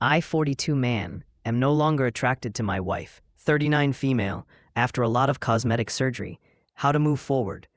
I, 42 man, am no longer attracted to my wife, 39 female, after a lot of cosmetic surgery. How to move forward.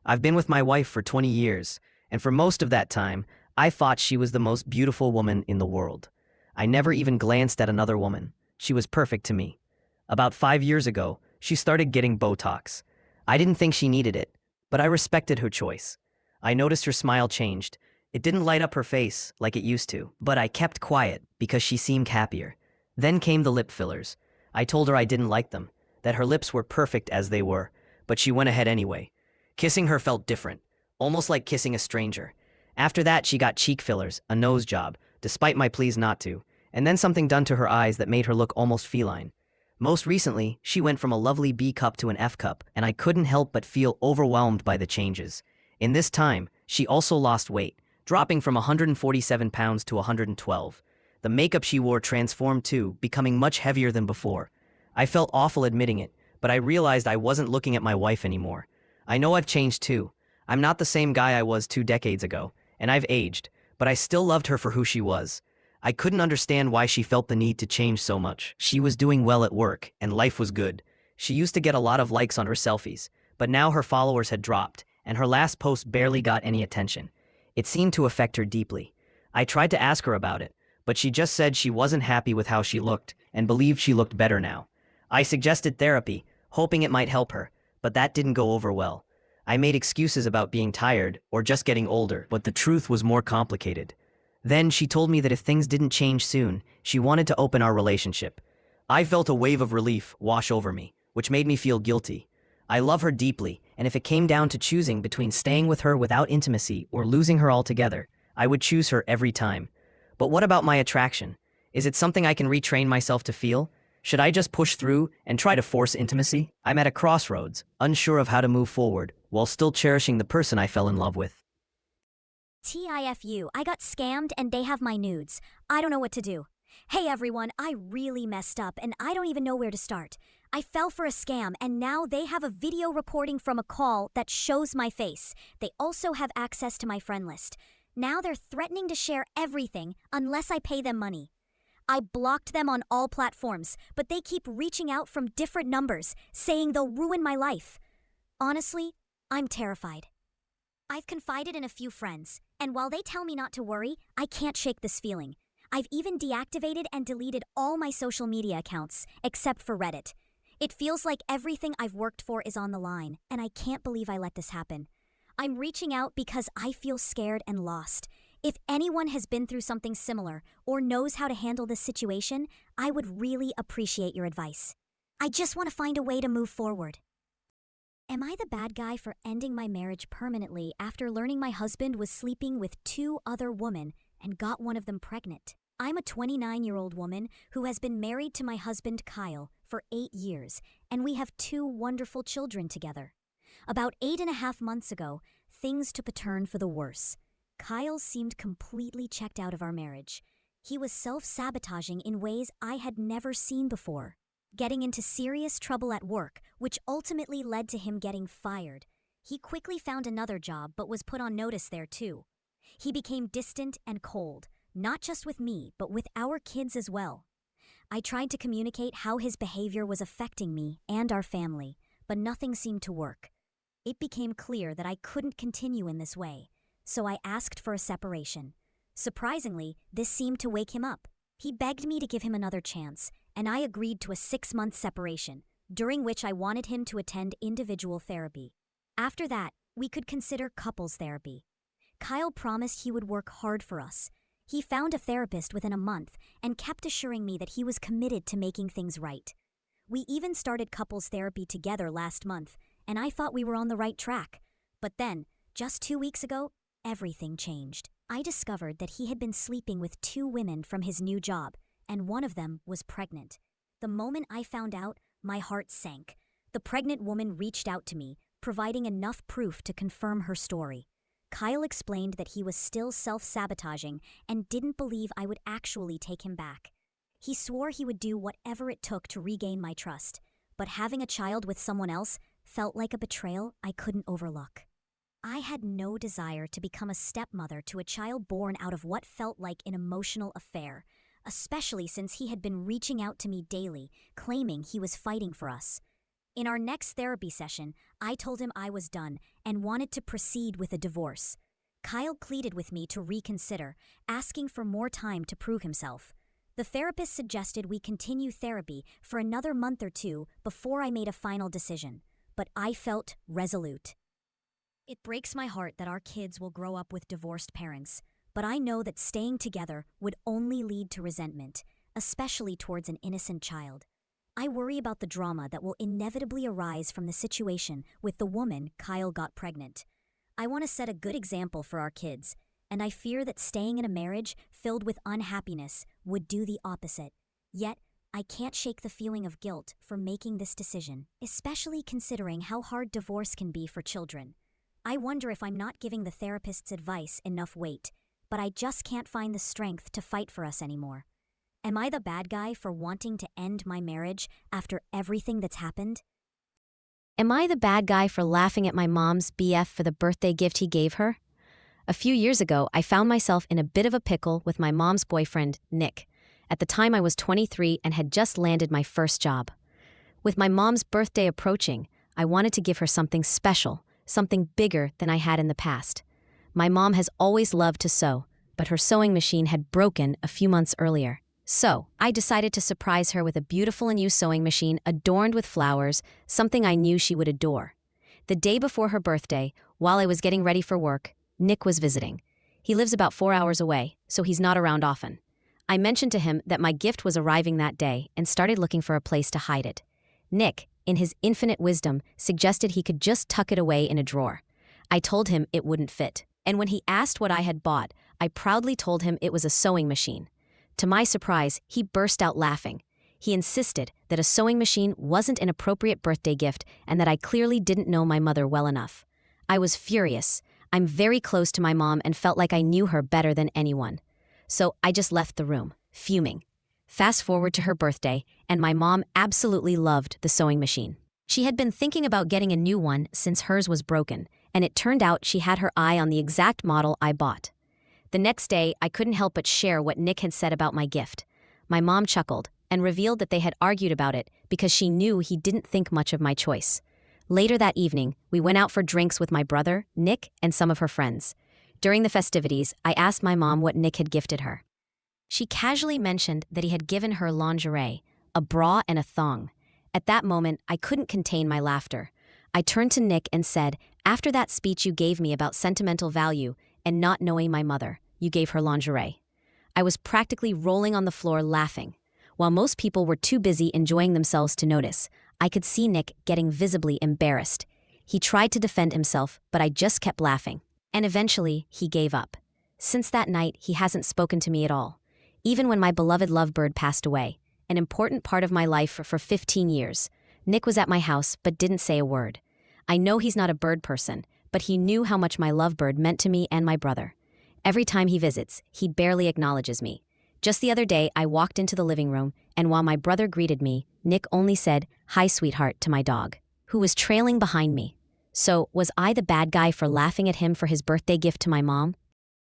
I've been with my wife for 20 years, and for most of that time, I thought she was the most beautiful woman in the world. I never even glanced at another woman. She was perfect to me. About 5 years ago, she started getting Botox. I didn't think she needed it, but I respected her choice. I noticed her smile changed. It didn't light up her face like it used to, but I kept quiet because she seemed happier. Then came the lip fillers. I told her I didn't like them, that her lips were perfect as they were, but she went ahead anyway. Kissing her felt different, almost like kissing a stranger. After that, she got cheek fillers, a nose job, despite my pleas not to, and then something done to her eyes that made her look almost feline. Most recently, she went from a lovely B cup to an F cup, and I couldn't help but feel overwhelmed by the changes. In this time, she also lost weight, dropping from 147 pounds to 112. The makeup she wore transformed too, becoming much heavier than before. I felt awful admitting it, but I realized I wasn't looking at my wife anymore. I know I've changed too. I'm not the same guy I was 2 decades ago, and I've aged, but I still loved her for who she was. I couldn't understand why she felt the need to change so much. She was doing well at work, and life was good. She used to get a lot of likes on her selfies, but now her followers had dropped, and her last post barely got any attention. It seemed to affect her deeply. I tried to ask her about it, but she just said she wasn't happy with how she looked, and believed she looked better now. I suggested therapy, hoping it might help her, but that didn't go over well. I made excuses about being tired or just getting older, but the truth was more complicated. Then she told me that if things didn't change soon, she wanted to open our relationship. I felt a wave of relief wash over me, which made me feel guilty. I love her deeply, and if it came down to choosing between staying with her without intimacy or losing her altogether, I would choose her every time. But what about my attraction? Is it something I can retrain myself to feel? Should I just push through and try to force intimacy? I'm at a crossroads, unsure of how to move forward, while still cherishing the person I fell in love with. TIFU, I got scammed and they have my nudes. I don't know what to do. Hey everyone, I really messed up and I don't even know where to start. I fell for a scam and now they have a video recording from a call that shows my face. They also have access to my friend list. Now they're threatening to share everything unless I pay them money. I blocked them on all platforms, but they keep reaching out from different numbers, saying they'll ruin my life. Honestly, I'm terrified. I've confided in a few friends, and while they tell me not to worry, I can't shake this feeling. I've even deactivated and deleted all my social media accounts, except for Reddit. It feels like everything I've worked for is on the line, and I can't believe I let this happen. I'm reaching out because I feel scared and lost. If anyone has been through something similar or knows how to handle this situation, I would really appreciate your advice. I just want to find a way to move forward. Am I the bad guy for ending my marriage permanently after learning my husband was sleeping with 2 other women and got one of them pregnant? I'm a 29-year-old woman who has been married to my husband Kyle for 8 years, and we have 2 wonderful children together. About 8.5 months ago, things took a turn for the worse. Kyle seemed completely checked out of our marriage. He was self-sabotaging in ways I had never seen before, getting into serious trouble at work, which ultimately led to him getting fired. He quickly found another job but was put on notice there too. He became distant and cold, not just with me, but with our kids as well. I tried to communicate how his behavior was affecting me and our family, but nothing seemed to work. It became clear that I couldn't continue in this way, so I asked for a separation. Surprisingly, this seemed to wake him up. He begged me to give him another chance, and I agreed to a 6-month separation, during which I wanted him to attend individual therapy. After that, we could consider couples therapy. Kyle promised he would work hard for us. He found a therapist within a month and kept assuring me that he was committed to making things right. We even started couples therapy together last month, and I thought we were on the right track. But then, just 2 weeks ago, everything changed. I discovered that he had been sleeping with 2 women from his new job, and one of them was pregnant. The moment I found out, my heart sank. The pregnant woman reached out to me, providing enough proof to confirm her story. Kyle explained that he was still self-sabotaging and didn't believe I would actually take him back. He swore he would do whatever it took to regain my trust, but having a child with someone else felt like a betrayal I couldn't overlook. I had no desire to become a stepmother to a child born out of what felt like an emotional affair, especially since he had been reaching out to me daily, claiming he was fighting for us. In our next therapy session, I told him I was done and wanted to proceed with a divorce. Kyle pleaded with me to reconsider, asking for more time to prove himself. The therapist suggested we continue therapy for another month or two before I made a final decision, but I felt resolute. It breaks my heart that our kids will grow up with divorced parents, but I know that staying together would only lead to resentment, especially towards an innocent child. I worry about the drama that will inevitably arise from the situation with the woman Kyle got pregnant. I want to set a good example for our kids, and I fear that staying in a marriage filled with unhappiness would do the opposite. Yet, I can't shake the feeling of guilt for making this decision, especially considering how hard divorce can be for children. I wonder if I'm not giving the therapist's advice enough weight, but I just can't find the strength to fight for us anymore. Am I the bad guy for wanting to end my marriage after everything that's happened? Am I the bad guy for laughing at my mom's BF for the birthday gift he gave her? A few years ago, I found myself in a bit of a pickle with my mom's boyfriend, Nick. At the time, I was 23 and had just landed my first job. With my mom's birthday approaching, I wanted to give her something special, something bigger than I had in the past. My mom has always loved to sew, but her sewing machine had broken a few months earlier. So, I decided to surprise her with a beautiful and new sewing machine adorned with flowers, something I knew she would adore. The day before her birthday, while I was getting ready for work, Nick was visiting. He lives about 4 hours away, so he's not around often. I mentioned to him that my gift was arriving that day and started looking for a place to hide it. Nick, in his infinite wisdom, suggested he could just tuck it away in a drawer. I told him it wouldn't fit, and when he asked what I had bought, I proudly told him it was a sewing machine. To my surprise, he burst out laughing. He insisted that a sewing machine wasn't an appropriate birthday gift and that I clearly didn't know my mother well enough. I was furious. I'm very close to my mom and felt like I knew her better than anyone. So I just left the room, fuming. Fast forward to her birthday, and my mom absolutely loved the sewing machine. She had been thinking about getting a new one since hers was broken, and it turned out she had her eye on the exact model I bought. The next day, I couldn't help but share what Nick had said about my gift. My mom chuckled and revealed that they had argued about it because she knew he didn't think much of my choice. Later that evening, we went out for drinks with my brother, Nick, and some of her friends. During the festivities, I asked my mom what Nick had gifted her. She casually mentioned that he had given her lingerie, a bra and a thong. At that moment, I couldn't contain my laughter. I turned to Nick and said, "After that speech you gave me about sentimental value and not knowing my mother, you gave her lingerie." I was practically rolling on the floor laughing. While most people were too busy enjoying themselves to notice, I could see Nick getting visibly embarrassed. He tried to defend himself, but I just kept laughing. And eventually, he gave up. Since that night, he hasn't spoken to me at all. Even when my beloved lovebird passed away, an important part of my life for 15 years, Nick was at my house but didn't say a word. I know he's not a bird person, but he knew how much my lovebird meant to me and my brother. Every time he visits, he barely acknowledges me. Just the other day, I walked into the living room, and while my brother greeted me, Nick only said, "Hi, sweetheart," to my dog, who was trailing behind me. So, was I the bad guy for laughing at him for his birthday gift to my mom?